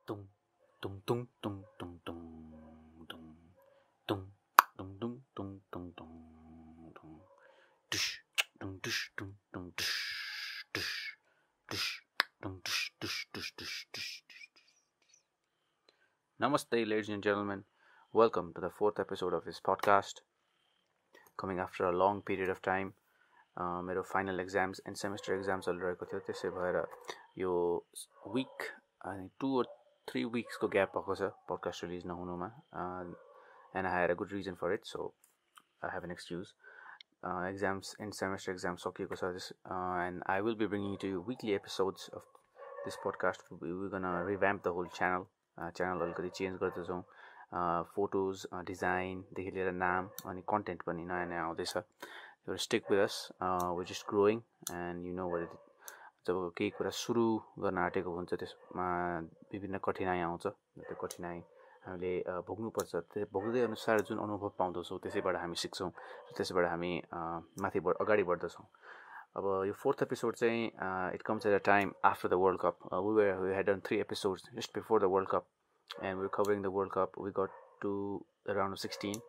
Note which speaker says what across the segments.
Speaker 1: Tung tung tung tung tung tung tung tung tung tung tung tung tung tung dish tung dish tung tung dish dish dish tung dish dish dish dish dish dish. Namaste, ladies and gentlemen. Welcome to the fourth episode of this podcast. Coming after a long period of time, मेरो final exams and semester exams चलिरहेको थियो, त्यसै भएर यो Wick अनि 2 or 3 weeks को gap भएको छ podcast release नहुनुमा. And I had a good reason for it, so I have an excuse. Exams and semester exam सकिएको छ, and I will be bringing to you weekly episodes of this podcast. We gonna revamp the whole channel. Channel अलिकति change गर्दैछौँ. Photos, डिजाइनदेखि लिएर नाम अनि content पनि नयाँ नयाँ आउँदैछ. Stick with us, we're just growing, and you know what it. जब केही कुरा सुरु गर्न आँटेको हुन्छ त्यसमा विभिन्न कठिनाइ आउँछ. त्यो कठिनाइ हामीले भोग्नुपर्छ. त्यो भोग्दै अनुसार जुन अनुभव पाउँदछौँ त्यसैबाट हामी सिक्छौँ, त्यसैबाट हामी माथि अगाडि बढ्दछौँ. अब यो फोर्थ एपिसोड चाहिँ it comes at a time after the world cup. We had done 3 episodes just before the World Cup, and we were covering the World Cup. We got to the round of 16.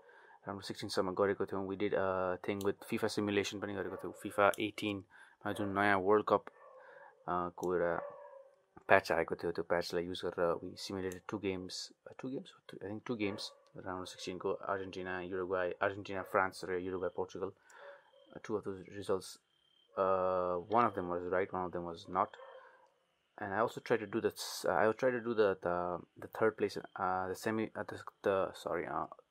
Speaker 1: Round 16सम्म गरेको थियौँ. We did thing with FIFA simulation पनि गरेको थियौँ. FIFA 18मा जुन नयाँ world cup को एउटा patch आएको थियो, त्यो प्याचलाई युज गरेर we simulated two games I think 2 games round 16को. अर्जेन्टिना फ्रान्स र Uruguay Portugal. 2 of those results, one of them was right, one of them was not. And I also tried to do this. I tried to do the third place, the semi,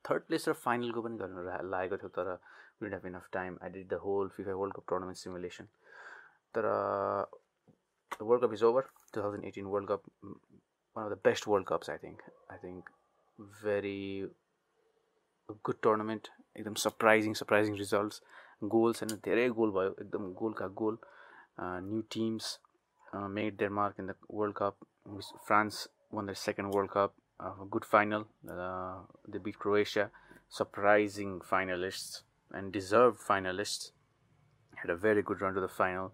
Speaker 1: third place or final go pani garnu लागेको थियो, तर we didn't have enough time. I did the whole FIFA World Cup tournament simulation. तर the World Cup is over. 2018 World Cup, one of the best World Cups, I think. Very good tournament. एकदम surprising results. Goals and धेरै गोल भयो, एकदम गोलका गोल. New teams made their mark in the World Cup. France won their second World Cup. A good final. They beat Croatia. Surprising finalists and deserved finalists. Had a very good run to the final.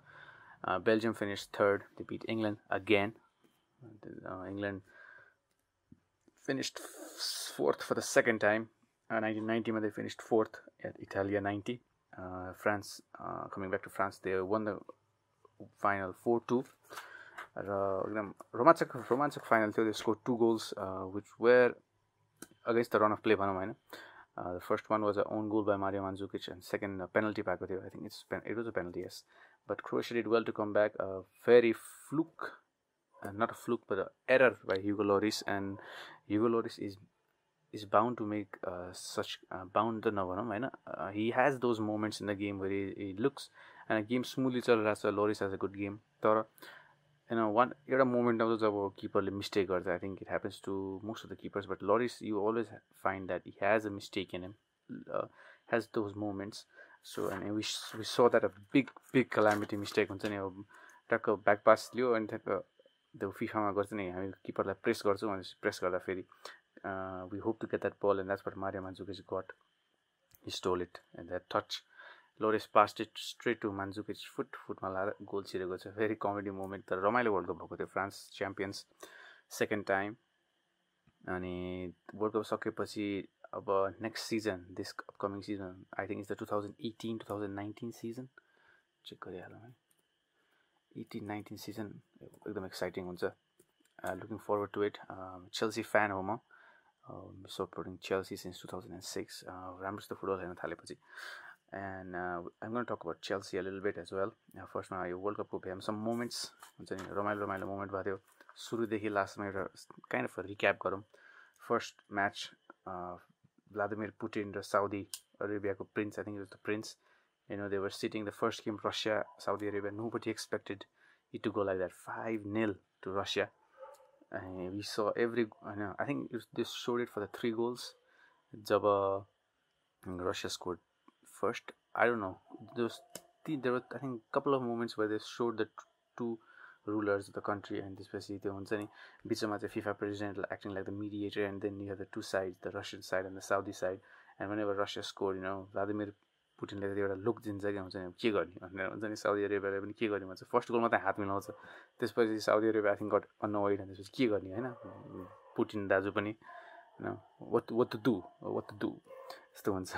Speaker 1: Belgium finished third. They beat England again. England finished fourth for the second time. 1990 they finished fourth at Italia 90. France, coming back to France, they won the final 4-2. र एकदम रोमाञ्चक final थियो. They score 2 goals which were against the run of play भनौँ होइन. The first one was a own goal by Mario Mandzukic, and second penalty पाएको थियो. I think it was a penalty, yes. But Croatia did well to come back. A very fluke, not a fluke, but an error by Hugo Lloris, and Hugo Lloris is bound to make such bound the नभनौँ होइन. He has those moments in the game where he looks and a game smoothly चलिरहेको छ. Lloris has a good game, तर एउटा moment आउँछ जब किपरले mistake गर्छ. I think it happens to most of the keepers, but Lloris you always find that he has a mistake in him, has those moments. So and we saw that a big calamity mistake हुन्छ नि. अब टक्क back पास लियो अनि ठ्याक्क त्यो फिफामा गर्छ नि, हामी किपरलाई प्रेस गर्छौँ, भनेपछि प्रेस गर्दा फेरि we hope to get that ball, and that's what Mario Mandzukic got. He stole it and that touch. Lloris passed it straight to Mandzukic, फुटमा लाएर गोल छिरेको छ. Very comedy moment. तर रमाइलो वर्ल्ड कप भएको थियो. France champions second time. अनि world cup सकेपछि अब next season, this upcoming season, I think it's the 2018-2019 season. Check गरिहालौँ है. 18-19 सिजन एकदम एक्साइटिङ हुन्छ. Looking forward to it. Chelsea fan हो म. Supporting Chelsea since 2006. राम्रोसित फुटबल हेर्न थालेपछि. And I'm going to talk about Chelsea a little bit as well. First यो वर्ल्ड कपको भ्याम सम मोमेन्ट्स हुन्छ नि, रमाइलो मोमेन्ट भएको थियो. सुरुदेखि लास्टमा एउटा काइन्ड अफ रिक्याप गरौँ. फर्स्ट म्याच भ्लादिमिर पुटिन र साउदी अरेबियाको prince, I think it was the prince. They were sitting the first game Russia Saudi Arabia. Nobody expected it to go like that. 5-0 to Russia. We saw every होइन, I think this sowed it for the 3 goals. जब रसिया scored first, I don't know, there were I think couple of moments where they showed the two rulers of the country, and त्यसपछि त्यो हुन्छ नि बिचमा चाहिँ FIFA president acting like the mediator, and then you have the two sides, the Russian side and the Saudi side. And whenever Russia scored, Vladimir पुटिनले एउटा look दिन्छ कि हुन्छ नि के गर्ने भनेर हुन्छ नि साउदी अरेबियाले पनि के गर्ने भन्छ फर्स्ट गोलमा त हात मिलाउँछ त्यसपछि साउदी अरेबिया आई थिङ्क गट अनअवोइड त्यसपछि के गर्ने होइन पुटिन दाजु पनि होइन what to do यस्तो हुन्छ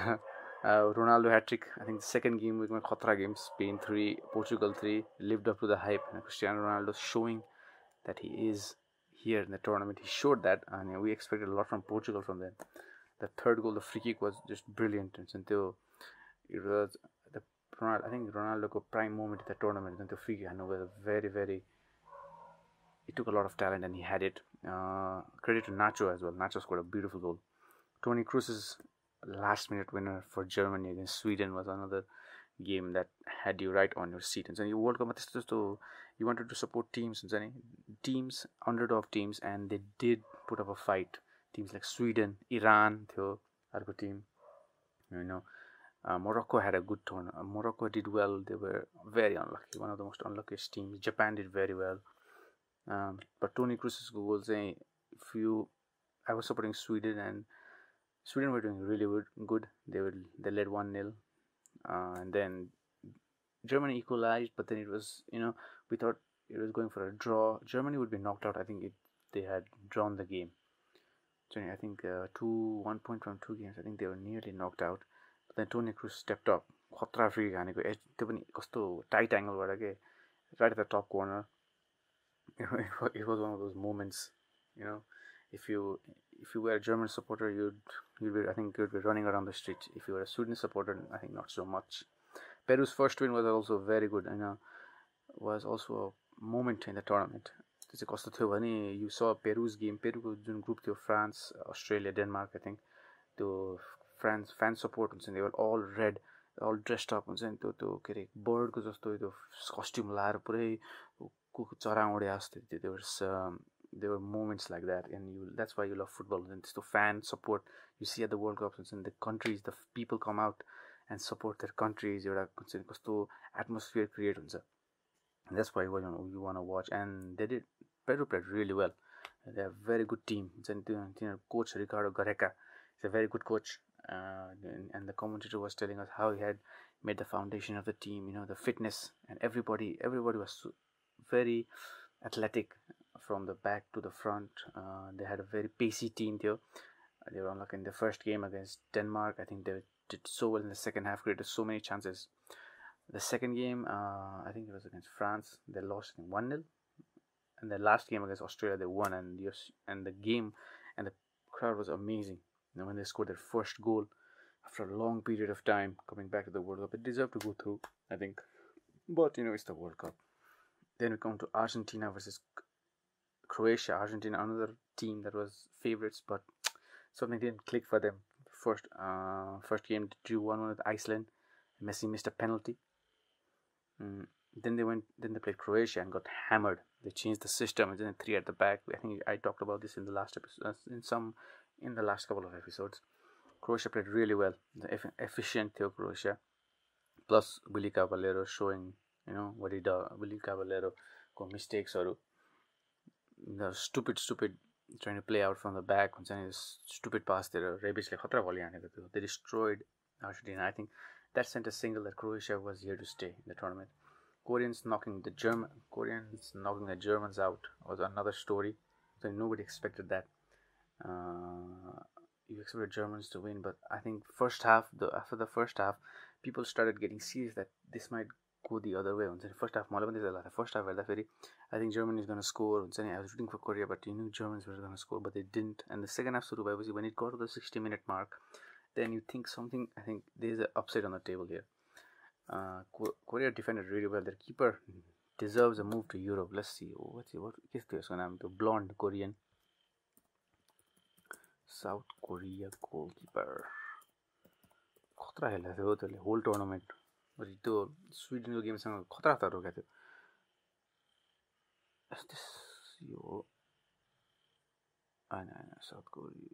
Speaker 1: Ronaldo hattrick I think second game विकमा खतरा game Spain 3 Portugal 3 lived up to the hype Cristiano Ronaldo showing that he is here in the tournament. He showed that, and we expected a lot from Portugal from them. The third goal, the free kick, was just brilliant. And it was I think Ronaldo's prime moment in the tournament. And the free kick was very, very. It took a lot of talent, and he had it. Credit to Nacho as well. Nacho scored a beautiful goal. Toni Kroos's last-minute winner for Germany against Sweden was another game that had you right on your seat. And so you World Cup, you wanted to support teams, underdog teams, and they did put up a fight. Teams like Sweden, Iran, our team, Morocco had a good tournament. Morocco did well. They were very unlucky, one of the most unluckiest teams. Japan did very well. But Toni Kroos's goals, I was supporting Sweden, and Sweden were doing really good. They led 1-0. And then Germany equalized, but then it was, we thought it was going for a draw. Germany would be knocked out. I think they had drawn the game. So I think 1 point from 2 games. I think they were nearly knocked out. But then Toni Kroos stepped up. Khatra free haneको त्यो पनि कस्तो tight एंगलबाट के right at the top corner. It was one of those moments, if you were a German supporter, I think you'd be running around the streets. If you were a Sweden supporter, I think not so much. Peru's first win was also very good, was also a moment in the tournament. You saw Peru's game. Peru's group, France, Australia, Denmark, I think. The France fan support, they were all red, all dressed up, bird costume laएर पुरै चरा उडे जस्तो. There were moments like that, and that's why you love football. And the fan support you see at the World Cups, and the countries, the people come out and support their countries. You're atmosphere create, and that's why you want to watch. And they did. Peru played really well. They're a very good team. Coach Ricardo Gareca is a very good coach, and the commentator was telling us how he had made the foundation of the team. The fitness, and everybody was very athletic from the back to the front. They had a very pacey team there. They were unlucky in the first game against Denmark. I think they did so well in the second half, created so many chances. The second game, I think it was against France. They lost 1-0. And the last game against Australia, they won. And the game and the crowd was amazing. When they scored their first goal after a long period of time, coming back to the World Cup, it deserved to go through, I think. But it's the World Cup. Then we come to Argentina versus Croatia. Argentina, another team that was favorites, but something didn't click for them. First game drew 1-1 with Iceland. Messi missed a penalty. Then they played Croatia and got hammered. They changed the system, and then 3 at the back. I think I talked about this in the last episode, in the last couple of episodes. Croatia played really well. Efficient Croatia. Plus Willy Caballero showing, what he does. Willy Caballero mistakes or the stupid trying to play out from the back. Stupid pass there. They destroyed Argentina. I think that sent a signal that Croatia was here to stay in the tournament. Koreans knocking the Germans out was another story. So nobody expected that. You expected Germans to win, but I think after the first half, people started getting serious that this might go the other way. First half, I think Germany is going to score. I was rooting for Korea, but you knew Germans were going to score, but they didn't. And the second half, when it got to the 60-minute mark, then you think something. I think there's an upside on the table here. Korea defended really well. Their keeper deserves a move to Europe. Let's see. What is this name? The blonde Korean. South Korea goalkeeper. खतरा खेलेको थियो त्यसले whole tournament. त्यो स्विडेनको गेमसँग खतरा रोकेको थियो. यो South Korea.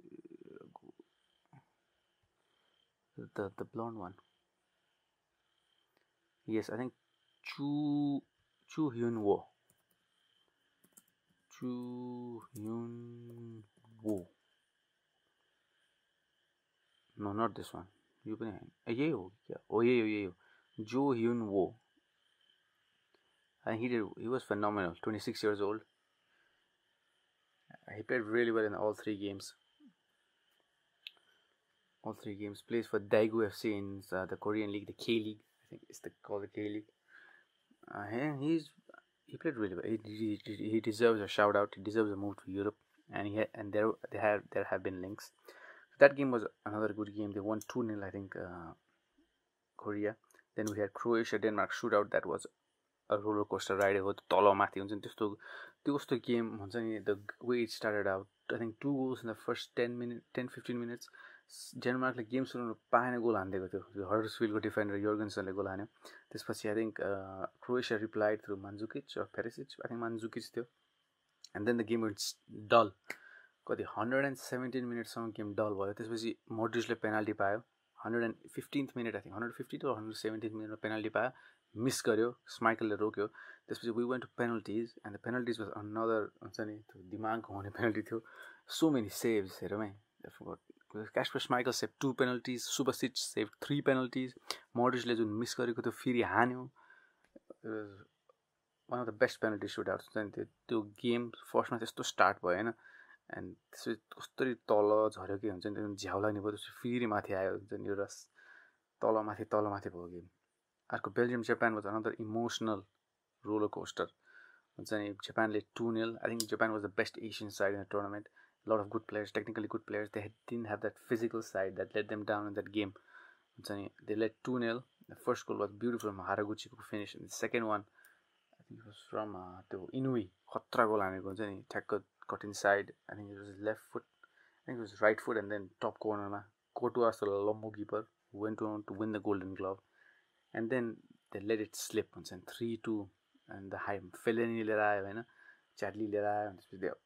Speaker 1: The blonde one. Yes, I think Chu Hyun Wo. No, not this one. यो पनि होइन यही हो क्या हो यही हो जो ह्युन वो and he was phenomenal 26 years old. He played really well in all three games. Plays for Daegu FC in the Korean league, the K League. I think it's called the K League. And he played really well. He deserves a shout out. He deserves a move to Europe. And there have been links. That game was another good game. They won 2-0, I think, Korea. Then we had Croatia Denmark shootout. That was a roller coaster ride. हो तल माथि हुन्छ नि त्यो कस्तो game हुन्छ नि. The way it started out, I think 2 goals in the first 10-15 minutes. डेनमार्कले गेम सुरु पाएन, गोल हानिदिएको थियो. हडर्सफिल्डको डिफेन्डर योर्गन्सनले गोल हान्यो. त्यसपछि I think Croatia replied through Mandzukic or Perisic, I think Mandzukic थियो. And then the game it's dull. कति 117 मिनटसम्म गेम डल भयो. त्यसपछि मोड्रिचले पेनाल्टी पायो 115th minute, I think 150 to 117th मिनटमा पेनाल्टी पायो, मिस गर्यो, स्माइकलले रोक्यो. त्यसपछि we went to penalties and the penalties was another हुन्छ नि दिमाग हुने पेनल्टी थियो. सो मेनी सेभ्स हेरौँ है. Kasper Schmeichel saved 2 penalties, Subasic saved 3 penalties, Modricले जुन मिस गरेको थियो फेरि हान्यो. One of the best penalty shootouts हुन्छ नि त्यो गेम. फर्स्टमा त्यस्तो स्टार्ट भयो होइन, एन्ड त्यसपछि कस्तरी तल झऱ्यो कि हुन्छ नि त्यो झ्याउ लाग्ने भयो. त्यसपछि फेरि माथि आयो हुन्छ नि एउटा तल माथि भयो गेम. अर्को Belgium Japan was another emotional roller coaster हुन्छ नि. जापानले 2-0. I think Japan was the best Asian side in the tournament. A lot of good players, technically good players. They didn't have that physical side that let them down in that game. They led 2-0. The first goal was beautiful from Haraguchi finish. And the second one, I think it was from Inui. Khatra goal haneko huncha ni, ठ्याक्क cut inside. I think it was his left foot. I think it was right foot and then top corner ma. Courtois the Lombo keeper went on to win the Golden Glove. And then they let it slip huncha ni 3-2 and the high Fellaini लिएर आयो हैन, Chadli लिएर आयो. त्यसपछि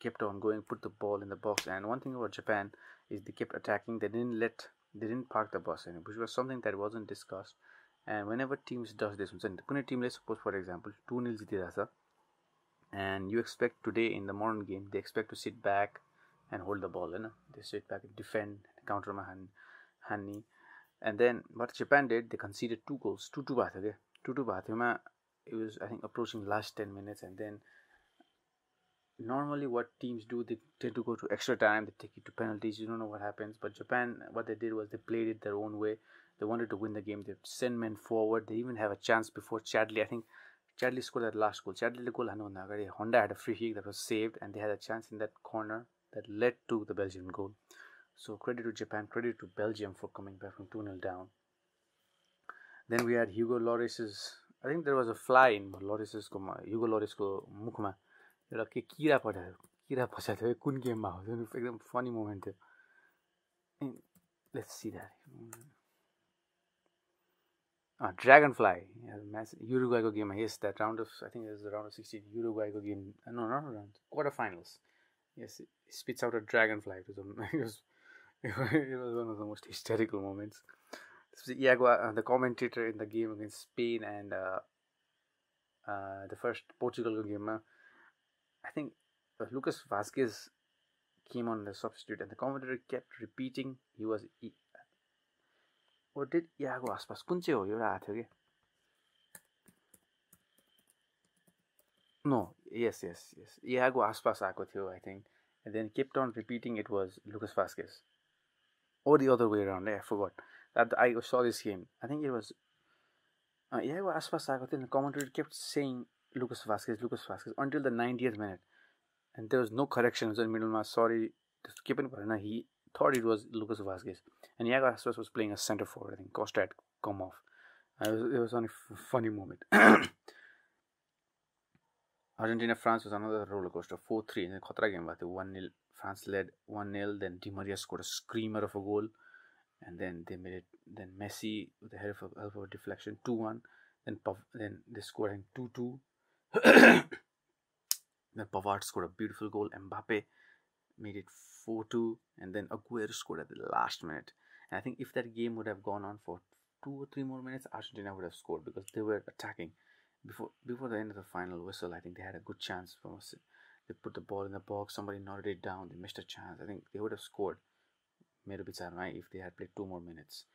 Speaker 1: kept on going, put the ball in the box. And one thing about Japan is they kept attacking. They didn't park the bus, which was something that wasn't discussed. And whenever teams does this, कुनै टिमले suppose for example 2-0 जितिरहेछ, and you expect today in the modern game they expect to sit back and hold the ball, they sit back and defend, counter ma hanni. And then what Japan did, they conceded 2 goals. 2-2 भएको थियो के. 2-2 भएको थियोमा it was I think approaching last 10 minutes, and then normally what teams do, they tend to go to extra time, they take it to penalties, you don't know what happens. But Japan, what they did was they played it their own way. They wanted to win the game. They send men forward. They even have a chance before Chadli. I think Chadli scored that last goal. Chadli goal hanuvanda agadi Honda had a free kick that was saved, and they had a chance in that corner that led to the Belgian goal. So credit to Japan, credit to Belgium for coming back from 2-0 down. Then we had Hugo Lloris's, I think there was a fly in Hugo Llorisको मुखमा एउटा के किरा पसेको थियो. कुन गेममा हो त्यो एकदम फनी मोमेन्ट थियो. Let's see that. Dragonfly, Uruguayको गेममा. Yes, that round of, I think it was the round of 16 Uruguayको game. No, not round, quarterfinals. Yes, it spits out a dragonfly. It was one of the most hysterical moments. Iago, the commentator in the game against Spain and the first Portugal game, I think Lucas Vazquez came on the substitute, and the commentator kept repeating he was or did Iago आसपास कुन चाहिँ हो एउटा आएको थियो के. No, yes, Iago आसपास आएको थियो I think, and then kept on repeating it was Lucas Vazquez, or the other way around. I forgot that. I saw this game. I think it was Iago आसपास आएको थियो, and the commentator kept saying Lucas Vazquez until the 90th minute, and there was no corrections in the middle. Sorry, just keep it. He thought it was Lucas Vazquez, and Iago Aspas was playing a center forward. I think Costa had come off. It was only a funny moment. Argentina-France was another roller coaster. 4-3 in the Khatra game. 1-0. France led 1-0. Then Di Maria scored a screamer of a goal, and then they made it. Then Messi with the help of a deflection 2-1. Then they scored 2-2. Then Pavard scored a beautiful goal. Mbappe made it 4-2, and then Aguero scored at the last minute. And I think if that game would have gone on for 2 or 3 more minutes, Argentina would have scored because they were attacking. Before the end of the final whistle, I think they had a good chance from us. They put the ball in the box, somebody nodded it down, they missed a chance. I think they would have scored. मेरो विचारमा if they had played 2 more minutes,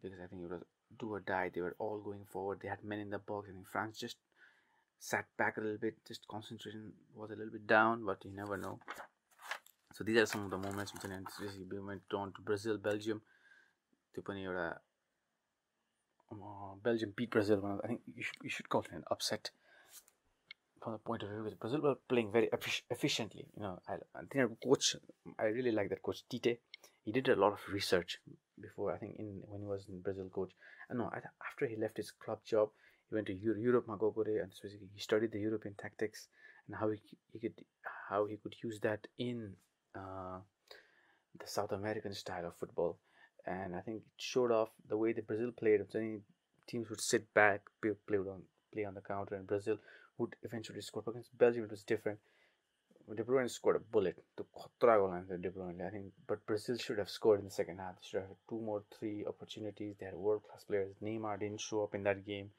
Speaker 1: because I think it was do or die. They were all going forward. They had men in the box. I think France just sat back a little bit. Just concentration was a little bit down, but you never know. So these are some of the moments. We went on to Brazil, Belgium. त्यो पनि एउटा Belgium beat Brazil. I think you should call it an upset from the point of view because Brazil were playing very efficiently. I think coach, I really like that coach Tite. He did a lot of research before. I think when he was in Brazil coach. And no, after he left his club job, he went to Europe, and he studied the European tactics and how he could use that in the South American style of football. And I think it showed off the way the Brazil played. Teams would sit back, play on the counter, and Brazil would eventually score. But against Belgium, it was different. De Bruyne scored a bullet to De Bruyne, I think, but Brazil should have scored in the second half. They should have had 3 opportunities. They had world-class players. Neymar didn't show up in that game.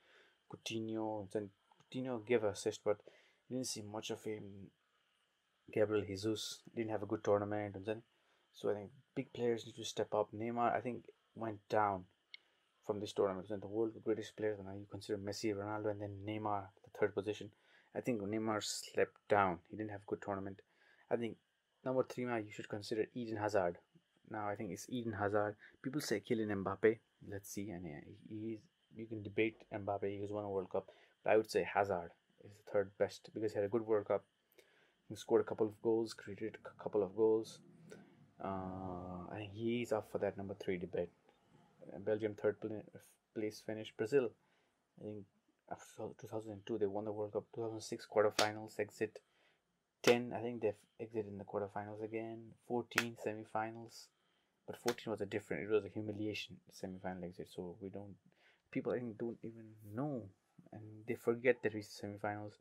Speaker 1: Coutinho gave an assist, but you didn't see much of him. Gabriel Jesus didn't have a good tournament. So I think big players need to step up. Neymar, I think, went down from this tournament. And the world's greatest players, now you consider Messi, Ronaldo, and then Neymar, the third position. I think Neymar slept down. He didn't have a good tournament. I think number 3, you should consider Eden Hazard. Now I think it's Eden Hazard. People say Kylian Mbappe. Let's see, and you can debate Mbappe. He has won a World Cup, but I would say Hazard is the third best because he had a good World Cup. He scored a couple of goals, created a couple of goals. I think he's up for that number 3 debate. Belgium third place finish. Brazil, I think after 2002 they won the World Cup. 2006 quarterfinals exit. 10 I think they've exited in the quarterfinals again. 14 semifinals, but 14 was it was a humiliation semifinal exit. So people I think don't even know, and they forget that reached semifinals.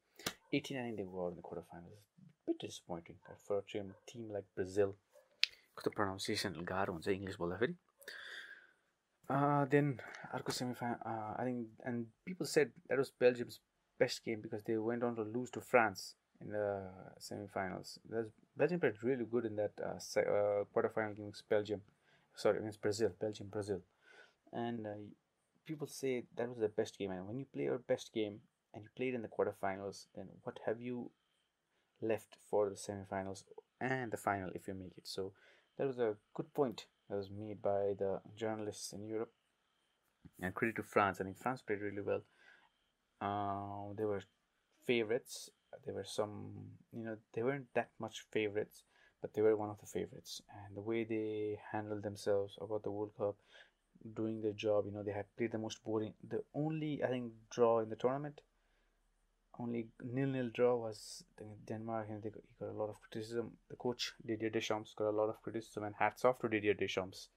Speaker 1: 18 I think they go out in the quarterfinals. A bit disappointing for a team like Brazil. The pronunciation गाह्रो हुन्छ English बोल्दाखेरि. Then अर्को semi-final, I think, and people said that was Belgium's best game because they went on to lose to France in the semi-finals. Belgium played really good in that quarter-final game against Brazil. Belgium. And people say that was the best game. And when you play your best game and you played in the quarterfinals, then what have you left for the semi-finals and the final if you make it? So that was a good point that was made by the journalists in Europe. And credit to France. I think France played really well. They were favorites. There were some, they weren't that much favorites, but they were one of the favorites. And the way they handled themselves about the World Cup, doing their job, they had played the most boring. The only, I think, draw in the tournament, only 0-0 draw was Denmark, and he got a lot of criticism. The coach Didier Deschamps got a lot of criticism, and hats off to Didier Deschamps.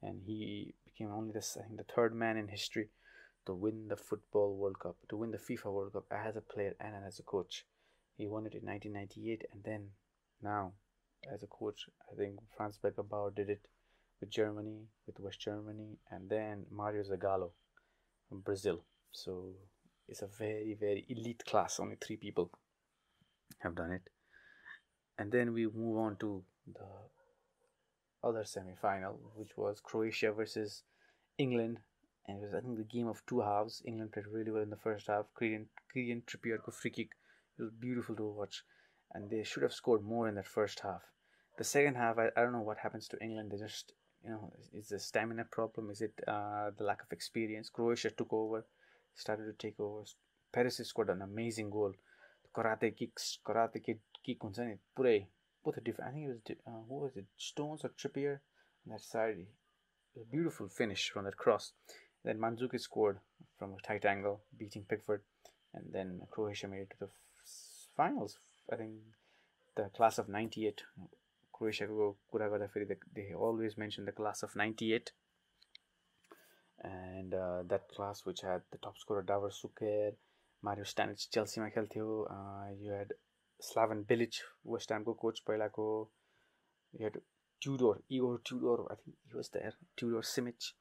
Speaker 1: And he became only the third man in history to win the football World Cup, to win the FIFA World Cup as a player and as a coach. He won it in 1998, and then now as a coach, I think Franz Beckenbauer did it with Germany, with West Germany, and then Mario Zagallo from Brazil. So it's a very, very elite class. Only 3 people have done it. And then we move on to the other semi-final, which was Croatia versus England. And it was, I think, the game of 2 halves. England played really well in the first half. Kieran Trippier got free kick. It was beautiful to watch. And they should have scored more in that first half. The second half, I don't know what happens to England. They just, is the stamina problem? Is it the lack of experience? Croatia took over, started to take over. Perisic scored an amazing goal. The karate kick हुन्छ नि पुरै both a different. I think it was who was it? Stones or Trippier on that side. It was a beautiful finish from that cross. Then Mandzukic scored from a tight angle, beating Pickford, and then Croatia made it to the finals. I think the class of '98. Croatia they always mention the class of '98, and that class which had the top scorer Davor Suker, Mario Stanic Chelsea मा खेल्थ्यो. You had Slaven Bilic, West Hamको coach पहिलाको. You had Igor Tudor, I think he was there. Tudor Simic.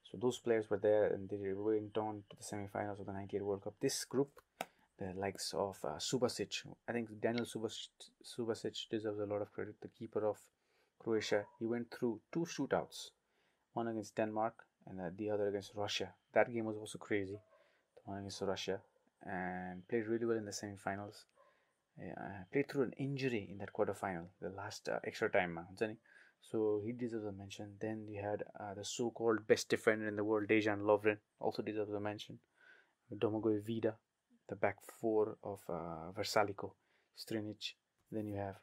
Speaker 1: So those players were there, and they went on to the semi-finals of the '98 World Cup. This group, the likes of Subasic, I think Daniel Subasic deserves a lot of credit. The keeper of Croatia. He went through two shootouts, one against Denmark and the other against Russia. That game was also crazy, the one against Russia, and played really well in the semi-finals. Played through an injury in that quarterfinal, the last extra time. So he deserves a mention. Then you had the so-called best defender in the world, Dejan Lovren, also deserves a mention. Domagoj Vida, the back four of Versalico, Strinic. Then you have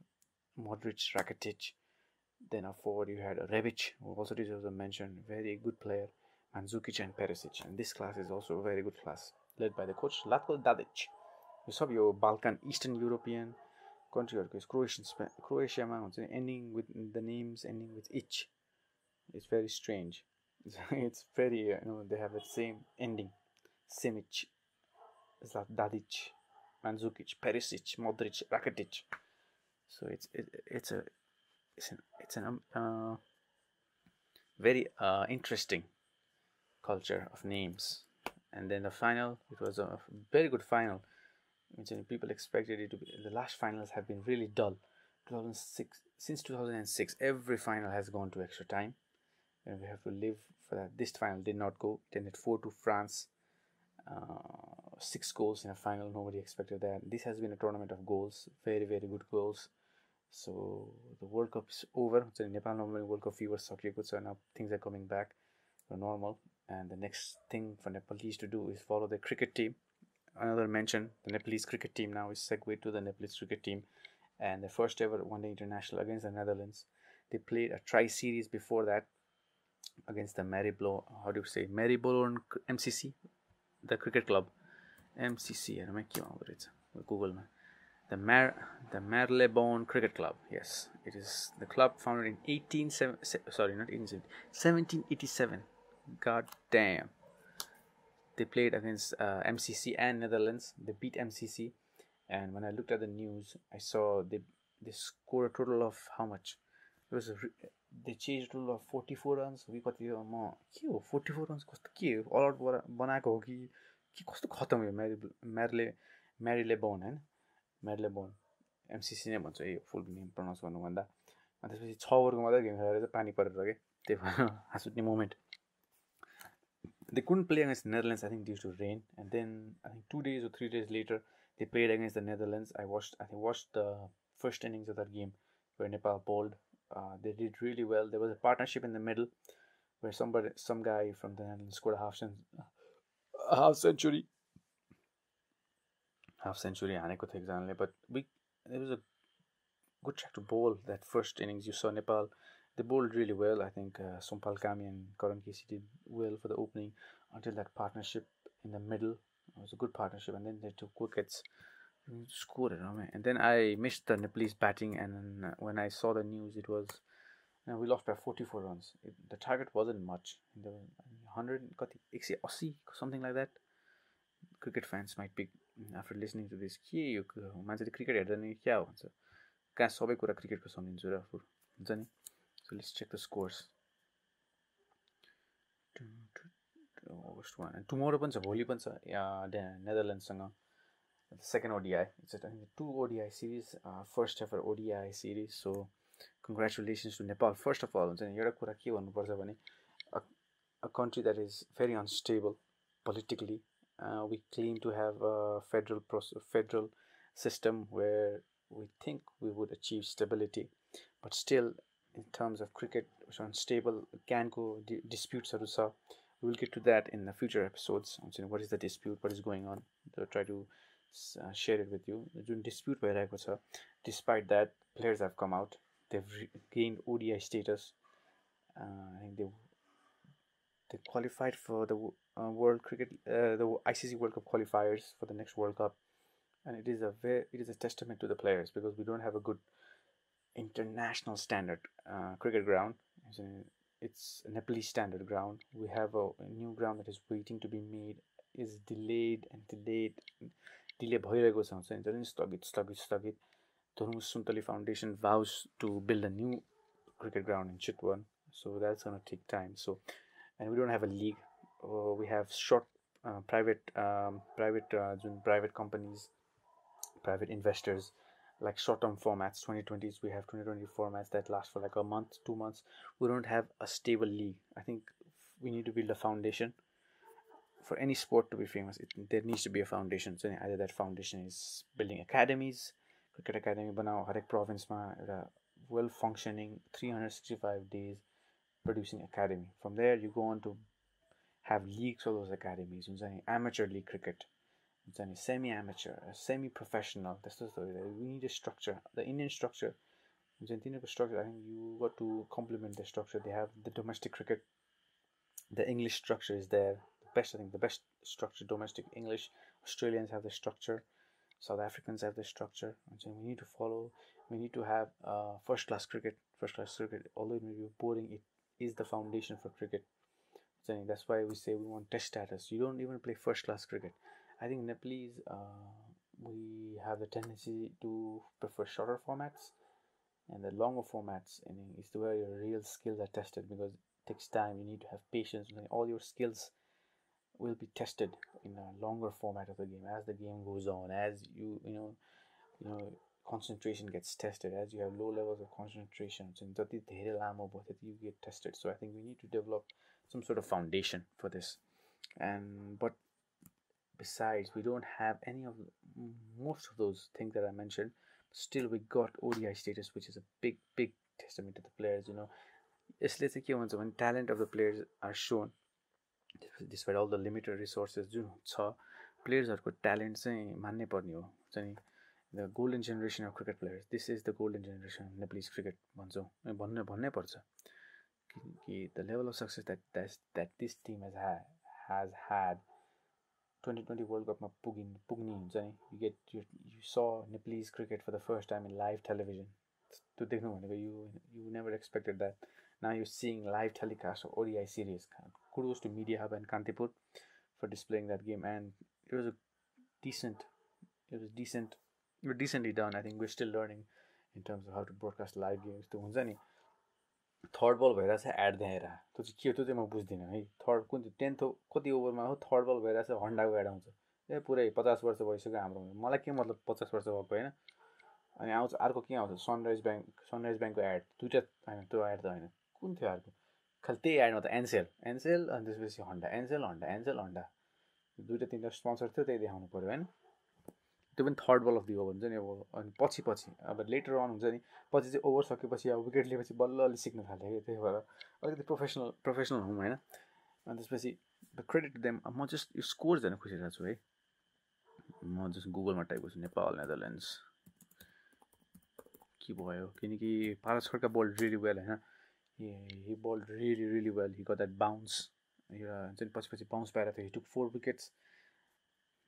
Speaker 1: Modric, Rakitic. Then up forward you had Rebic, who also deserves a mention. Very good player. Mandzukic and Perisic. And this class is also a very good class, led by the coach Latko Dadic. यो सब यो Balkan eastern European कन्ट्रीहरूको क्रोएसियामा हुन्छ नि ending with the names ending with ich. It's very strange. It's very they have the same ending. Simic, Dadic, Mandzukic, Perisic, Modric, Rakitic. So it's an very interesting culture of names. And then the final, it was a very good final. People expected it to be. The last finals have been really dull. 2006, since 2006, every final has gone to extra time, and we have to live for that. This final did not go. It ended 4-2 France. 6 goals in a final. Nobody expected that. This has been a tournament of goals. Very, very good goals. So the World Cup is over. So Nepal normally World Cup fever सकिएको छ. Now things are coming back to normal, and the next thing for Nepalese to do is follow the cricket team. Another mention, the Nepalese cricket team now is segued to the Nepalese cricket team, and the first ever one-day international against the Netherlands. They played a tri-series before that against the Maribor MCC, the cricket club. MCC, Google. The Marylebone Cricket Club. Yes, it is the club founded in 1787. God damn. They played against MCC and Netherlands. They beat MCC, and when I looked at the news, I saw they scored a total of how much? It was they chased a total of 44 runs. We got the 44 runs. All out बनाएको हो कि कस्तो खतम यो Marylebone हैन Marylebone MCC नै भन्छ यो full name pronouns गर्नुभन्दा अनि त्यसपछि 6 ओभरको मात्रै गेम खेलेर चाहिँ पानी परेर के त्यही भएर हाँस उठ्ने moment. They couldn't play against the Netherlands, I think, due to rain. And then I think 2 days or 3 days later, they played against the Netherlands. I watched the first innings of that game where Nepal bowled. They did really well. There was a partnership in the middle where some guy from the Netherlands scored a half century. Half century, but it was a good track to bowl. That first innings, you saw Nepal. They bowled really well. I think Sompal Kami and Karan Casey did well for the opening until that partnership in the middle. It was a good partnership, and then they took wickets, scored it. And then I missed the Nepalese batting, and when I saw the news, it was we lost by 44 runs. The target wasn't much. The 100, something like that. Cricket fans might be, after listening to this, cricket हेर्दैन क्या भन्छ कहाँ सबै कुरा क्रिकेटको सम्झिन्छु र हुन्छ नि. So let's check the scores. August 1 and tomorrow पनि छ भोलि पनि छ नेदरल्यान्ड्ससँग the second ODI. It's a 2 ODI series, first ever ODI series. So congratulations to Nepal. First of all, एउटा कुरा के भन्नुपर्छ भने a country that is very unstable politically. We claim to have a federal system where we think we would achieve stability, but still in terms of cricket, it's unstable. Can go disputes. We will get to that in the future episodes. What is the dispute? What is going on? They'll try to share it with you. Dispute despite that, players have come out. They've gained ODI status. I think they qualified for the World Cricket, the ICC World Cup qualifiers for the next World Cup, and it is a testament to the players because we don't have a good international standard cricket ground. It's a Nepalese standard ground. We have a new ground that is waiting to be made. Is delayed. Delay bhayiरहेको छ हुन्छ स्थगित. Dhonu Suntali Foundation vows to build a new cricket ground in Chitwan, so that's gonna take time. So, and we don't have a league. We have short private companies, private investors like short-term formats. 2020s, we have 2020 formats that last for like a month, 2 months. We don't have a stable league. I think we need to build a foundation for any sport to be famous. There needs to be a foundation. So either that foundation is building academies, cricket academy बनाओ हरेक province-मा एउटा well functioning 365 days producing academy. From there you go on to have leagues of those academies. Amateur league cricket, semi-amateur, semi-professional. We need a structure. The Indian structure, structure, I think you got to complement the structure. They have the domestic cricket. The English structure is there. The best structure, domestic English. Australians have the structure. South Africans have the structure. We need to follow. We need to have first class cricket. Although it may be boring, it is the foundation for cricket. That's why we say we want test status. You don't even play first class cricket. I think Nepalese, we have the tendency to prefer shorter formats, and the longer formats is where your real skills are tested, because it takes time. You need to have patience. All your skills will be tested in a longer format of the game as the game goes on, as you concentration gets tested, as you have low levels of concentration. So you get tested. So I think we need to develop some sort of foundation for this. But besides, we don't have any of most of those things that I mentioned. Still, we got ODI status, which is a big testament to the players. When talent of the players are shown, despite all the limited resources players talent मान्नै पर्ने हो. The golden generation of cricket players. This is the golden generation of Nepalese cricket. भन्नै पर्छ. The level of success that this team has had 2020 World Cup ma पुग्ने हुन्छ नि. You saw Nepalese cricket for the first time in live television. To देख्नु भनेको you never expected that. Now you're seeing live telecast of ODI series. Kudos to Media Hub and Kantipur for displaying that game, and it was decently done. I think we're still learning in terms of how to broadcast live games. त्यो हुन्छ नि third बल भइरहेछ add देखाएर त्यो चाहिँ के हो त्यो चाहिँ म बुझ्दिनँ है. थर्ड कुन चाहिँ 10th कति ओभरमा हो थर्ड बल भइरहेछ हन्डाको एड आउँछ. पुरै 50 वर्ष भइसक्यो हाम्रो. मलाई के मतलब 50 वर्ष भएको होइन. अनि आउँछ अर्को के आउँछ सनराइज ब्याङ्कको एड. दुईवटा होइन त्यो एड त होइन. कुन थियो अर्को खालि त्यही एडमा त एनसेल अनि त्यसपछि हन्डा दुईवटा तिनवटा स्पोन्सर थियो. त्यही देखाउनु पऱ्यो होइन. त्यो पनि थर्ड बल अफ दि ओभर हुन्छ नि. अब अनि पछि अब लेटर अन हुन्छ नि. पछि चाहिँ ओभर सकेपछि अब विकेट लिएपछि बल्ल अलि सिक्न थाल्यो कि. त्यही भएर अलिकति प्रोफेसनल हौँ होइन. अनि त्यसपछि द क्रेडिट टु देम. म जस्ट यो स्कोर्स हेर्न खुसिरहेको छु है. म जस्ट गुगलमा टाइप गर्छु नेपाल नेदरल्यान्ड्स के भयो. किनकि पारस खड्का बल रियली वेल होइन. He bowled really well. He got that bounce. पछि bounce पाएर थियो. He took 4 wickets.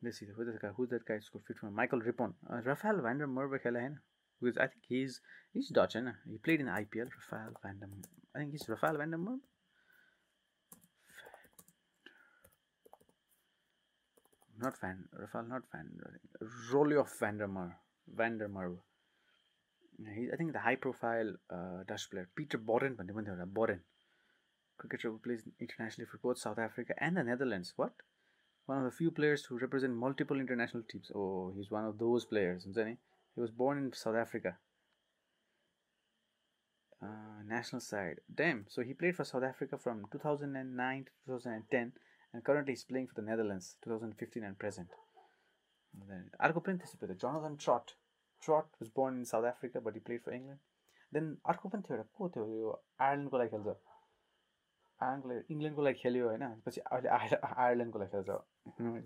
Speaker 1: Let's see who's that guy scored 51. Michael Rippon. Rafael van der Merwe खेला है ना. Because I think he's Dutch है ना. He played in the IPL. I think he's Rafael van der Merwe. Not Van. Roliof van der Merwe. I think the high-profile Dutch player Peter Boren भन्ने पनि थियो एउटा. Boren, cricketer who plays internationally for both South Africa and the Netherlands. What? One of the few players who represent multiple international teams. Oh, he's one of those players. He was born in South Africa. National side. Damn. So he played for South Africa from 2009 to 2010, and currently he's playing for the Netherlands, 2015 and present. अर्को पनि त्यसै भयो. Jonathan Trott. Trott was born in South Africa, but he played for England. Then अर्को पनि थियो एउटा को थियो यो आयरल्यान्डको लागि खेल्छ. इङ्ल्यान्डको लागि खेल्यो होइन. पछि अहिले आयरल्यान्डको लागि खेल्छ.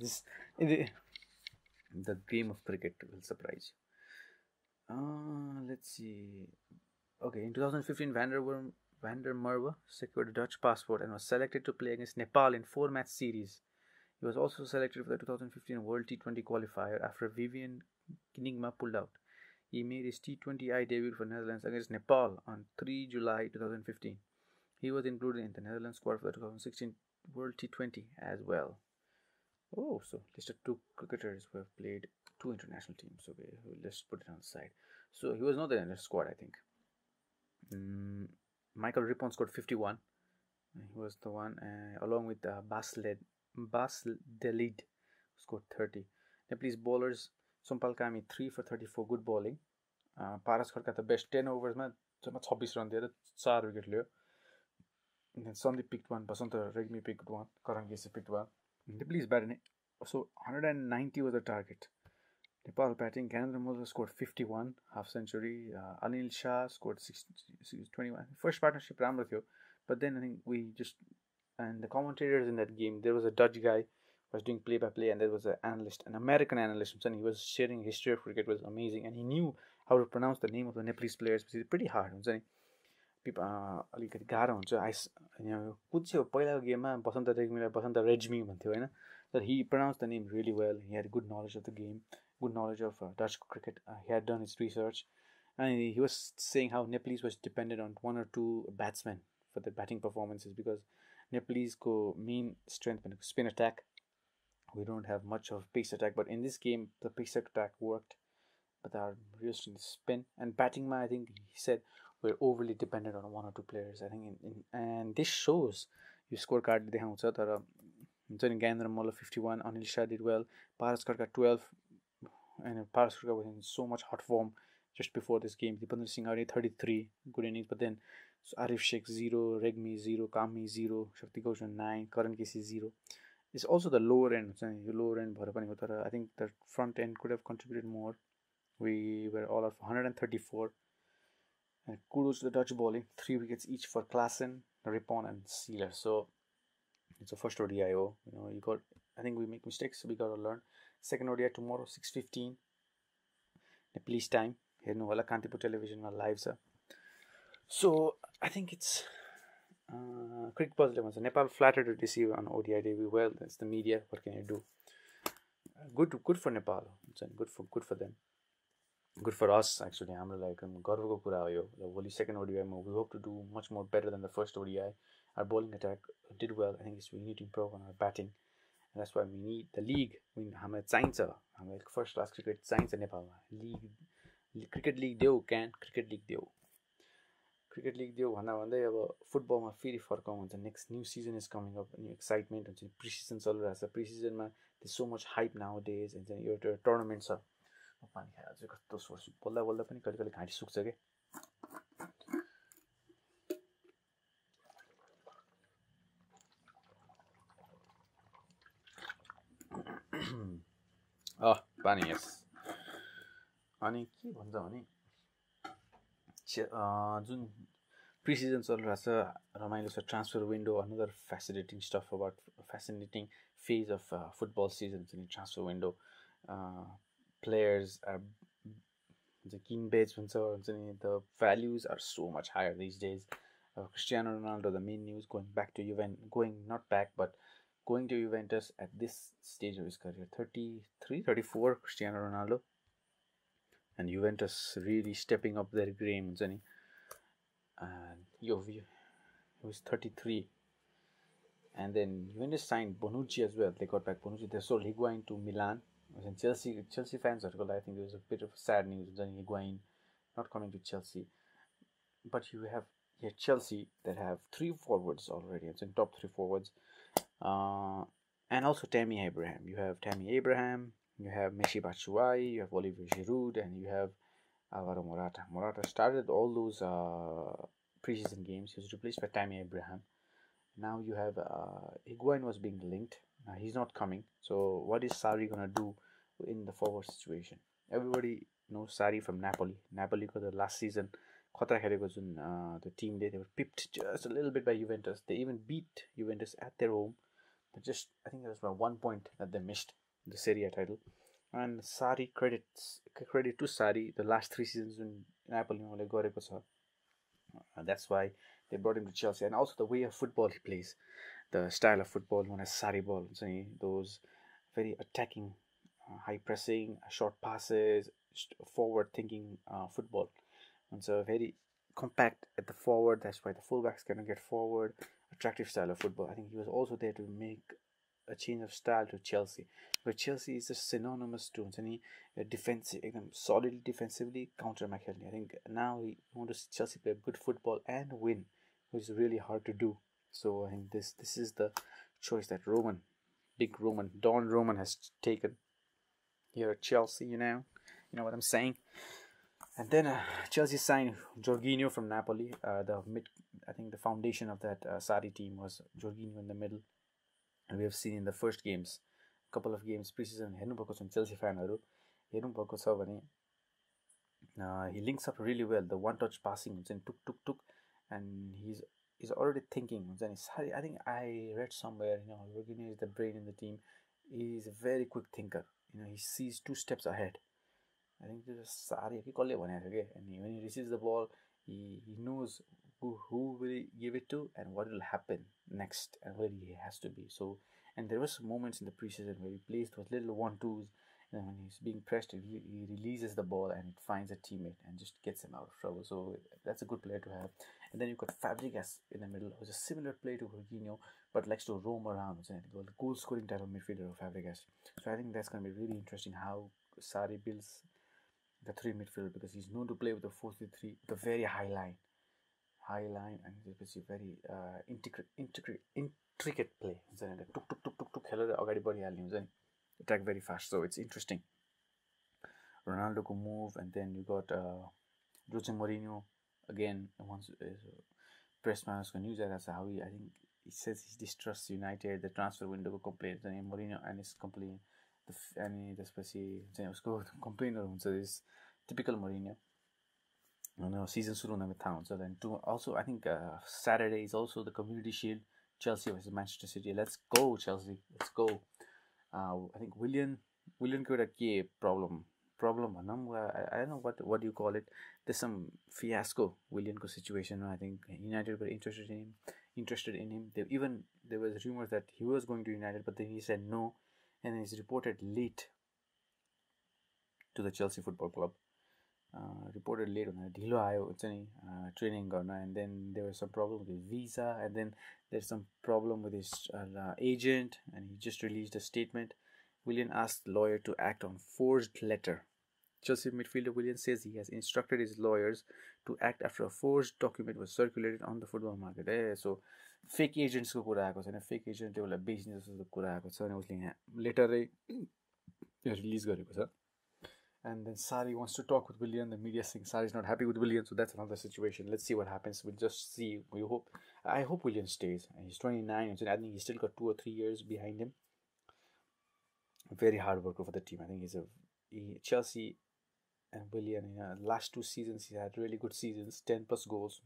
Speaker 1: Just the game of cricket will surprise you. Let's see. Okay, in 2015, Van der Merwe secured a Dutch passport and was selected to play against Nepal in 4-match series. He was also selected for the 2015 World T20 qualifier after Vivian Kinigma pulled out. He made his T20I debut for Netherlands against Nepal on 3 July 2015. He was included in the Netherlands squad for the 2016 World T20 as well. Oh, so listed 2 cricketers who have played 2 international teams. Okay, let's put it on the side. So he was not in the squad, I think. Michael Rippon scored 51. He was the one, along with Bas Delid, who scored 30. Nepalese bowlers, Sompal Kami 3 for 34, good bowling. पारस खड्का त best 10 ओभर्समा जम्मा 26 run दिएर 4 wicket Leo. And then Sandeep picked one, Basanta Regmi picked one, Karan Gesi picked one. Nepalese batting. So 190 was the target. Nepal batting, Ganendra Molla scored 51, half century. Anil Shah scored 21. First partnership राम्रो थियो, but then I think we just, and the commentators in that game, there was a Dutch guy who was doing play-by-play, and there was an analyst, an American analyst, and he was sharing history of cricket. It was amazing, and he knew how to pronounce the name of the Nepalese players, which is pretty hard. अलिकति गाह्रो हुन्छ. कुद्थ्यो पहिलाको गेममा बसन्त रेग्मीलाई बसन्त रेज्मी भन्थ्यो होइन, तर he pronounced the name really well. He had good knowledge of the game, good knowledge of Dutch cricket. He had done his research, and he was saying how Nepalese was dependent on one or two batsmen for the batting performances, because Nepalese main strength when spin attack. We don't have much of pace attack, but in this game the pace attack worked, but our real strength is spin and batting. I think he said we're overly dependent on one or two players. I think and this shows. You scorecard देखाउँछ तर हुन्छ नि, Ganendra Molla 51, Anil Shah did well, Paras Khadka 12, and Paras Khadka was in so much hot form just before this game. Dipendra Singh already 33, good innings, but then Arif Sheikh 0, Regmi 0, Kami 0, Shakti Goshan 9, Karan Kesi 0. It's also the lower end. Lower end, I think the front end could have contributed more. We were all of 134. And kudos to the Dutch bowling. 3 wickets each for Klaassen, Rippon, and Sealer. So it's a first ODI. You got. I think we make mistakes, so we gotta learn. Second ODI tomorrow, 6:15 Nepalese time. Hernu hala Kantipur television ma live sir. So I think it's cricket positive. Nepal flattered to receive on ODI debut. Well, that's the media. What can you do? Good for Nepal. Good for them. Good for us actually. हाम्रो like गर्वको कुरा हो यो. The only second ODI we hope to do much more better than the first ODI. Our bowling attack did well. I think we need to improve on our batting, and that's why we need the league. हामीलाई चाहिन्छ. हामीलाई first class cricket चाहिन्छ नेपालमा. League cricket league देऊ cricket league देऊ. Cricket league देऊ भन्दै अब फुटबलमा फेरि फर्काउँ हुन्छ. Next new season is coming up. New excitement हुन्छ. Pre-season चलिरहेछ. Pre-seasonमा there's so much hype nowadays, and then your tournament छ. पानी खाएर चाहिँ कस्तो सोर्छु बोल्दा बोल्दा पनि कहिले कहिले घाँटी सुक्छ के. पानी यस. अनि के भन्छ भने जुन प्रिसिजन चलिरहेछ रमाइलो छ. Transfer window, another fascinating stuff about fascinating phase of football season. Transfer window, players are the keen bets, the values are so much higher these days. Cristiano Ronaldo, the main news, going to Juventus at this stage of his career. 33, 34, Cristiano Ronaldo, and Juventus really stepping up their game. And he was 33, and then Juventus signed Bonucci as well. They got back Bonucci. They sold Higuain to Milan. And Chelsea fans, I think there was a bit of sad news. Higuain not coming to Chelsea, but you have Chelsea that have 3 forwards already. It's in top 3 forwards, and also Tammy Abraham. You have Tammy Abraham, you have Michy Batshuayi, you have Olivier Giroud, and you have Alvaro Morata. Morata started all those preseason games. He was replaced by Tammy Abraham. Now you have Higuain was being linked. He's not coming. So what is Sarri gonna do in the forward situation? Everybody knows Sarri from Napoli. Napoli got the last season. The team they were pipped just a little bit by Juventus. They even beat Juventus at their home, but just I think there was about 1 point that they missed the Serie A title. And Sarri, credit to Sarri, the last 3 seasons in Napoli that's why they brought him to Chelsea, and also the way of football he plays, the style of football known as Sarri ball. Those very attacking, high pressing, short passes, forward thinking football. And so very compact at the forward. That's why the fullbacks can get forward. Attractive style of football. I think he was also there to make a change of style to Chelsea, where Chelsea is just synonymous to defensive, solidly defensively, counter खेल्ने. I think now we want to see Chelsea play good football and win, which is really hard to do. So I think this is the choice that Don Roman has taken here at Chelsea. You know what I'm saying. And then Chelsea signed Jorginho from Napoli. I think the foundation of that Sarri team was Jorginho in the middle. And we have seen in the first games, couple of games preseason हेर्नुभएको छ Chelsea फ्यानहरू हेर्नुभएको छ भने he links up really well. The one touch passing हुन्छ नि टुक टुक टुक and he's already thinking हुन्छ नि Sarri, I think I read somewhere, Jorginho is the brain in the team. He's a very quick thinker. He sees 2 steps ahead. I think this is Sarri कि कसले भनेको के, and when he receives the ball, he knows who will he give it to and what will happen next and where he has to be. So, and there were some moments in the preseason where he plays those little 1-2s, and when he's being pressed, he releases the ball and it finds a teammate and just gets him out of trouble. So that's a good player to have. And then you've got Fabregas in the middle, who's a similar player to Jorginho, but likes to roam around. The goal scoring type of midfielder of Fabregas. So I think that's going to be really interesting how Sarri builds the 3 midfielder, because he's known to play with the 4-3-3 with a very high line, and it's a very intricate play. Tuk tuk tuk tuk tuk खेलेर अगाडि बढिहाल्ने हुन्छ नि, attack very fast. So it's interesting. Ronaldo could move, and then you got Jose Mourinho again. Once press management news as how I think he says he distrusts United. The transfer window complains, and Mourinho and his complaint. अनि त्यसपछि चाहिँ उसको कम्प्लेनहरू हुन्छ, this typical Mourinho. Season सुरु हुँदा थाहा हुन्छ. Then also I think Saturday is also the Community Shield, Chelsea versus Manchester City. Let's go Chelsea, let's go. I think Willianको एउटा के problem भनौँ, I don't know what do you call it. There's some fiasco Willianको situation. I think United were interested in him. There was rumors that he was going to United, but then he said no, and he's reported late to the Chelsea Football Club. Reported late on ढिलो आयो हुन्छ नि training गर्न, and then there was some problem with his visa, and then there's some problem with his agent, and he just released a statement. Willian asked lawyer to act on forged letter. Chelsea midfielder Willian says he has instructed his lawyers to act after a forged document was circulated on the football market. So fake agents को कुरा आएको छैन, fake agent एउटा बेच्ने जस्तो कुरा आएको छ, अनि उसले यहाँ लेटरै रिलिज गरेको छ. And then Sarri wants to talk with Willian. The media saying Sarri is not happy with Willian, so that's another situation. Let's see what happens. We'll just see. I hope Willian stays. He's 29, so I think he's still got 2 or 3 years behind him. Very hard worker for the team. I think Chelsea and Willian, last 2 seasons he had really good seasons, 10 plus goals.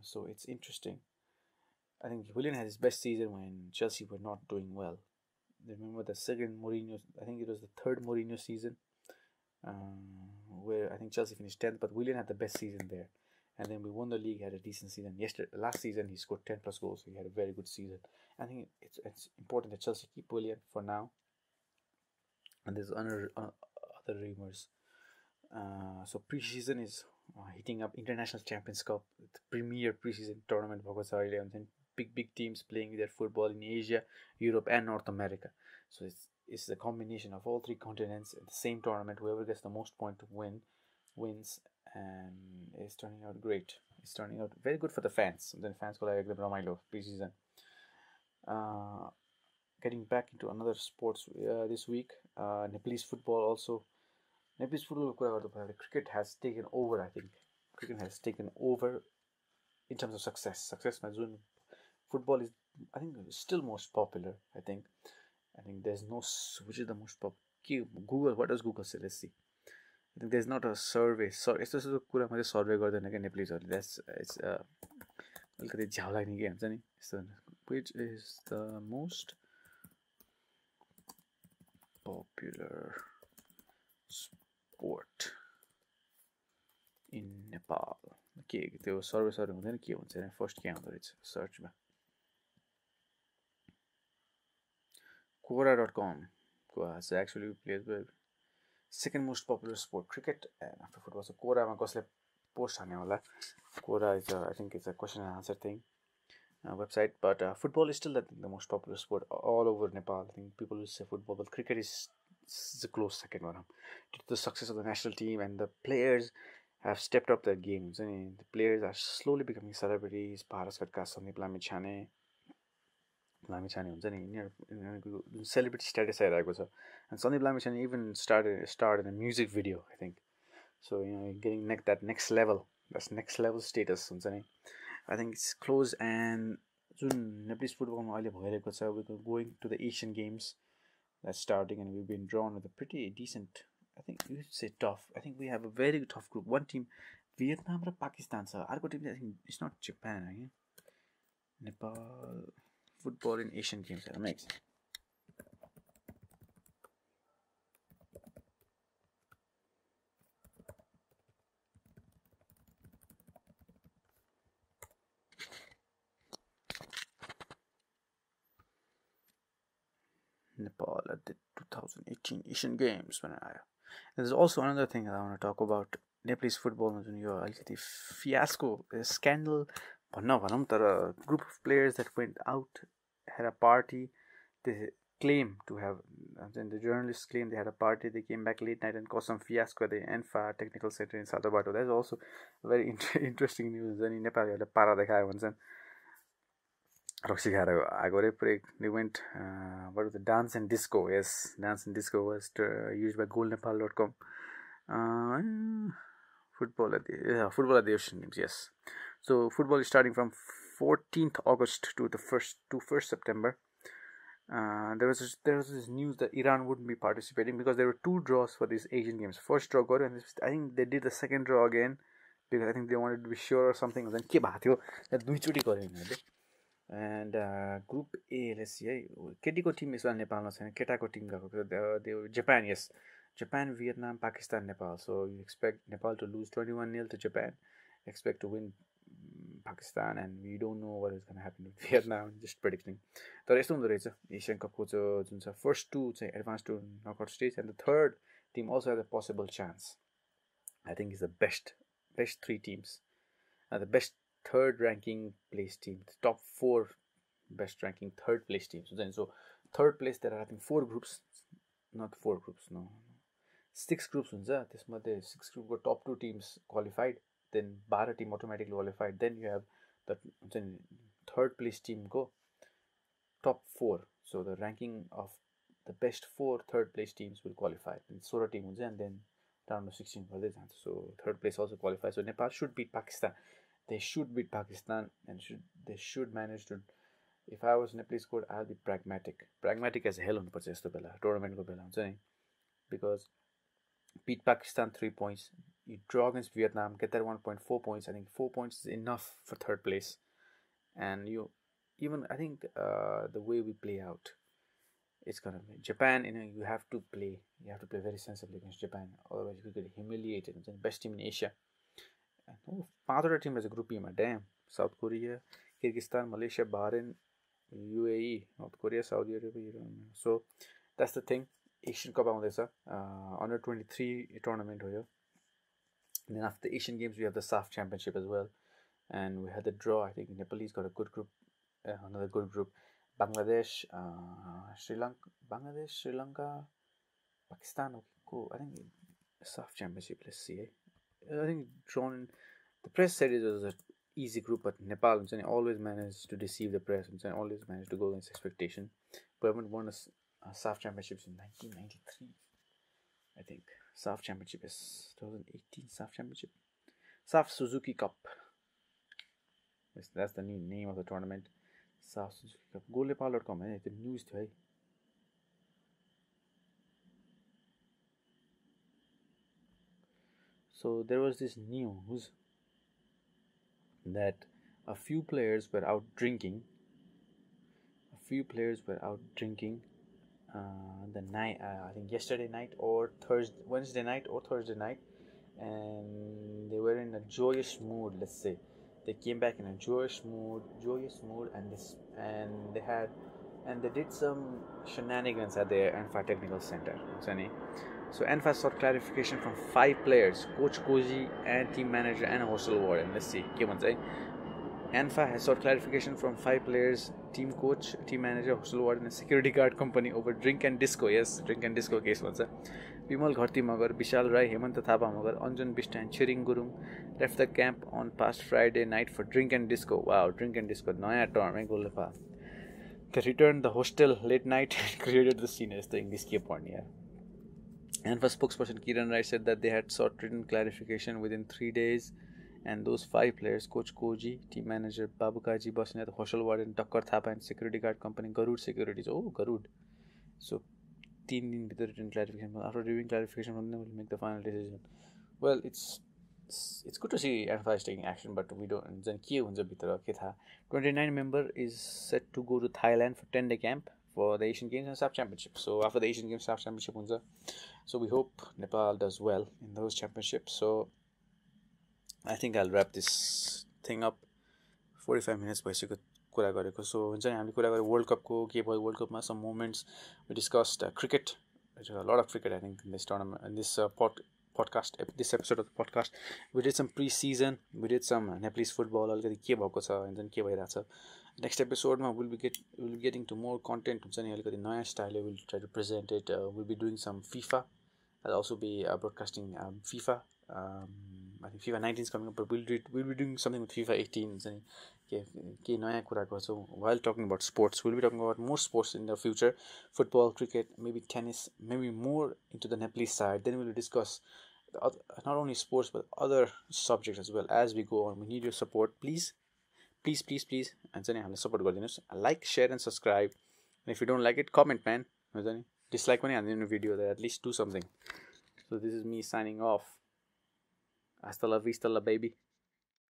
Speaker 1: So it's interesting. I think Willian had his best season when Chelsea were not doing well. Remember the second Mourinho, I think it was the third Mourinho season, where I think Chelsea finished 10th, but Willian had the best season there. And then we won the league, had a decent season. Last season he scored 10 plus goals, so he had a very good season. I think it's important that Chelsea keep Willian for now. And there's other rumors. So preseason is heating up. International Champions Cup, the premier preseason tournament भएको छ अहिले, and then big teams playing their football in Asia, Europe, and North America. So it's a combination of all 3 continents in the same tournament. Whoever gets the most points wins, and it's turning out great. It's turning out very good for the fans. And then fans go like the Ramailo preseason. Getting back into another sports this week, Nepalese football also. Nepalese football, cricket has taken over. I think cricket has taken over in terms of success. Football is, I think, still most popular. I think there's no, which is the most popular. Google, what does Google say? Let's see. I think there's not a survey. Sorry, it's just a कुरा मात्रै सर्वे गर्दैन के Nepalese. That's it's अलिकति झ्याउ लाग्ने के हुन्छ नि. Which is the most popular sport in Nepal? के त्यो सर्वे हुँदैन के हुन्छ नि, फर्स्ट के आउँदो रहेछ सर्चमा. Quora.com has actually played well. Second most popular sport, cricket, and after football. So Quora कसले post हान्ने होला. Quora is I think it's a question and answer thing website, but football is still the most popular sport all over Nepal. I think people will say football, but cricket is a close second one. Due to the success of the national team, and the players have stepped up their games, and the players are slowly becoming celebrities. Paraskatka, Sandeep Lamichhane हुन्छ नि, यिनीहरू celebrity status आइरहेको छ. And Sandeep Lamichhane even starred in a music video, I think. So getting that next level, that's next level status हुन्छ नि. I think it's close. And Jun Nepalese football अहिले भइरहेको छ, we're going to the Asian Games that's starting, and we've been drawn with a pretty decent, I think you would say tough. I think we have a very tough group. One team Vietnam र पाकिस्तान छ, अर्को Tim I think it's not Japan होइन. Nepal football in Asian Games makes Nepal at the 2018 Asian Games. There's also another thing that I want to talk about. Nepalese football जुन यो अलिकति fiasco, scandal भनौँ तर group of players that went out had a party. They claim to have, then the journalists claim they had a party. They came back late night and caused some fiasco at the ENFA technical center in Satabato. That's also very interesting news. अनि नेपालीहरूले पारा देखायो भन्छन्. Roxy they went what was the dance and disco? Yes, dance and disco was used by goalnepal.com. Football at the Asian Games. Yes, so football is starting from 14th August to the 1st September. There was this news that Iran wouldn't be participating because there were 2 draws for these Asian Games. First draw got, and I think they did the second draw again because I think they wanted to be sure or something. Then के भएको थियो that दुईचोटि गर्यो यिनीहरूले. And group A, let's see है, केटीको Tim यसमा नेपालमा छैन, केटाको टिम गएको Japan. Yes, Japan, Vietnam, Pakistan, Nepal. So you expect Nepal to lose 21-0 to Japan, expect to win Pakistan, and we don't know what is going to happen with Vietnam, just predicting. तर यस्तो हुँदो रहेछ Asian कपको जुन छ first 2 चाहिँ advance to knockout stage, and the third team also has a possible chance. I think is the best 3 teams, the best third ranking place team, the top 4 best ranking third place teams. So third place there are I think 4 groups, not 4 groups, no, 6 groups हुन्छ. त्यसमध्ये 6 group को top 2 teams qualified, then 12 team automatically qualified, then you have the third place team को top 4. So the ranking of the best 4 third place teams will qualify, and 16 team हुन्छ, and then down to 16 गर्दै जान्छ. So third place also qualifies. So Nepal should beat Pakistan. They should beat Pakistan, and they should manage to. If I was Nepalese coach, I'll be pragmatic as hell on the tournament ko bela huncha ni, because beat Pakistan 3 points, you draw against Vietnam, get that 1.4 points. I think 4 points is enough for third place, and I think the way we play out, it's gonna be Japan. You have to play very sensibly against Japan, otherwise you could get humiliated. It's the best team in Asia. 5 team as a group मा, damn. South Korea, Kyrgyzstan, Malaysia, Bahrain, UAE, North Korea, Saudi Arabia, Iran. So that's the thing. Asian Cup आउँदैछ, under 23 tournament हो यो. And then after the Asian Games we have the SAF Championship as well, and we had the draw. I think Nepalese got a good group, another good group. Bangladesh, Sri Lanka, Pakistan. Okay, I think SAF Championship. Let's see. I think drawn. The press said it was an easy group, but Nepal always managed to deceive the press and always managed to go against expectation. We haven't won a SAF Championship in 1993. I think SAF Championship is 2018 SAF Championship. SAF Suzuki Cup. That's the new name of the tournament. SAF Suzuki Cup. Goalnepal.com. The news today. So there was this news that a few players were out drinking. The night, I think yesterday night or Wednesday night or Thursday night, and they were in a joyous mood. Let's say they came back in a joyous mood, and they did some shenanigans at the ENFA Technical Center. So ENFA sought clarification from 5 players, Coach Koji and team manager and a hostel warden. Let's see. ENFA has sought clarification from 5 players, team coach, team manager, hostel warden and security guard company over drink and disco. Yes, drink and disco case. Bimal Gharti Magar, Vishal Rai, Hemanta Thapa Magar, Anjan Bishta and Chiring Gurum left the camp on past Friday night for drink and disco. Wow, drink and disco. Naya tournament Goalnepal. They returned the hostel late night and created the scene as the English key point. Yeah. And for spokesperson Kiran Rai said that they had sought written clarification within 3 days, and those 5 players, coach Koji, team manager Babukaji Basnet, Hoshal Warden, Takkar Thapa, and security guard company Garud Securities. Oh, Garud. So 3 दिन भित्र written clarification. After reviewing clarification from them, we'll make the final decision. Well, it's good to see advice taking action, but we don't. Then के हुन्छ भित्र के थाहा. 29 member is set to go to Thailand for 10-day camp for the Asian Games and SAF Championship. So after the Asian Games, SAF Championship हुन्छ. So we hope Nepal does well in those championships. So I think I'll wrap this thing up. 45 minutes भइसक्यो कुरा गरेको. सो हुन्छ नि हामीले कुरा गऱ्यौँ world कपको के भयो, world कपमा some moments. We discussed cricket. There's a lot of cricket, I think, in this tournament, in this podcast, this episode of the podcast. We did some pre-season. We did some Nepalese football. अलिकति के भएको छ and के भइरहेछ. Next episode we'll be getting to more content. हुन्छ नि अलिकति नयाँ style. We'll try to present it. We'll be doing some FIFA. I'll also be broadcasting FIFA. I think FIFA 19 is coming up, but we'll be doing something with FIFA 18. While talking about sports, we'll be talking about more sports in the future: football, cricket, maybe tennis, maybe more into the Nepalese side. Then we'll discuss not only sports but other subjects as well as we go on. We need your support, please. And support like, share, and subscribe. And if you don't like it, comment, man. Dislike one video there. At least do something. So this is me signing off. Hasta la vista, la baby.